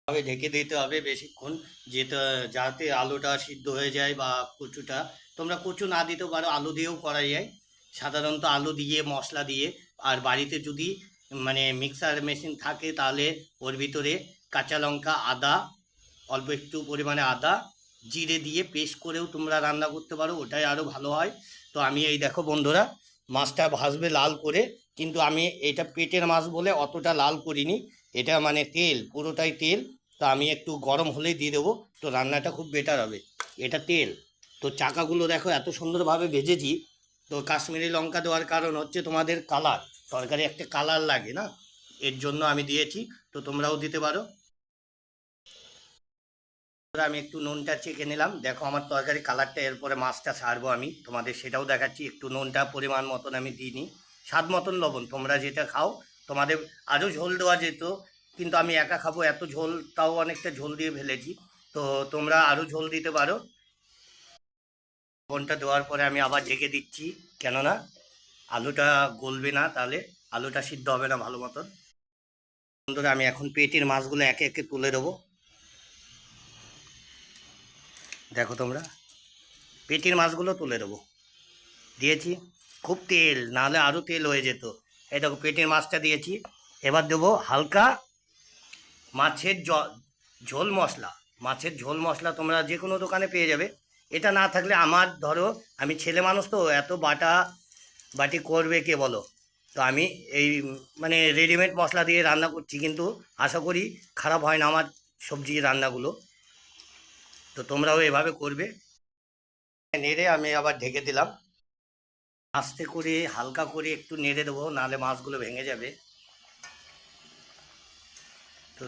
ভাবে ঢেকে দিতে হবে বেশিক্ষণ, যেটা যাতে আলুটা সিদ্ধ হয়ে যায় বা কচুটা। তোমরা কচু না দিতেও পারো, আলু দিয়েও করা যায়। সাধারণত আলু দিয়ে মশলা দিয়ে, আর বাড়িতে যদি মানে মিক্সার মেশিন থাকে তাহলে ওর ভিতরে কাঁচা লঙ্কা, আদা, অল্প একটু পরিমাণে আদা, জিরে দিয়ে পেস্ট করেও তোমরা রান্না করতে পারো, ওটাই আরও ভালো হয়। তো আমি এই দেখো বন্ধুরা, মাছটা ভাজবে লাল করে, কিন্তু আমি এটা পেটের মাছ বলে অতটা লাল করিনি। এটা মানে তেল, পুরোটাই তেল। তো আমি একটু গরম হলেই দিয়ে দেবো, তো রান্নাটা খুব বেটার হবে। এটা তেল। তো চাকাগুলো দেখো এত সুন্দরভাবে ভেজেছি। তো কাশ্মীরি লঙ্কা দেওয়ার কারণ হচ্ছে তোমাদের কালার, তরকারি একটা কালার লাগে না, এর জন্য আমি দিয়েছি। তো তোমরাও দিতে পারো। এবার আমি একটু নুনটা চেখে নিলাম, দেখো আমার তরকারি কালারটা। এরপরে মাছটা ছাড়বো, আমি তোমাদের সেটাও দেখাচ্ছি। একটু নুনটা পরিমাণ মতন আমি দিইনি, স্বাদ মতন লবণ, তোমরা যেটা খাও। তোমাদের আরও ঝোল দেওয়া যেত, কিন্তু আমি একা খাবো, এত ঝোল, তাও অনেকটা ঝোল দিয়ে ফেলেছি। তো তোমরা আরও ঝোল দিতে পারো। লবণটা দেওয়ার পরে আমি আবার ঢেকে দিচ্ছি, কেননা আলুটা গলবে না, তাহলে আলুটা সিদ্ধ হবে না ভালো মতন। বন্ধুরা, আমি এখন পেটির মাছগুলো একে একে তুলে দেবো। দেখো তোমরা, পেটির মাছগুলো তুলে দেবো, দিয়েছি। খুব তেল, নাহলে আরও তেল হয়ে যেত। এই দেখো পেটের মাছটা দিয়েছি। এবার দেবো হালকা মাছের ঝোল মশলা। মাছের ঝোল মশলা তোমরা যে কোনো দোকানে পেয়ে যাবে। এটা না থাকলে আমার, ধরো আমি ছেলে মানুষ তো, এত বাটা বাটি করবে কে বলো। তো আমি এই মানে রেডিমেড মশলা দিয়ে রান্না করছি, কিন্তু আশা করি খারাপ হয় না আমার সবজি রান্নাগুলো। তো তোমরাও এভাবে করবে। নেড়ে আমি আবার ঢেকে দিলাম। আস্তে করে হালকা করে একটু নেড়ে দেবো, নাহলে মাছগুলো ভেঙে যাবে। তো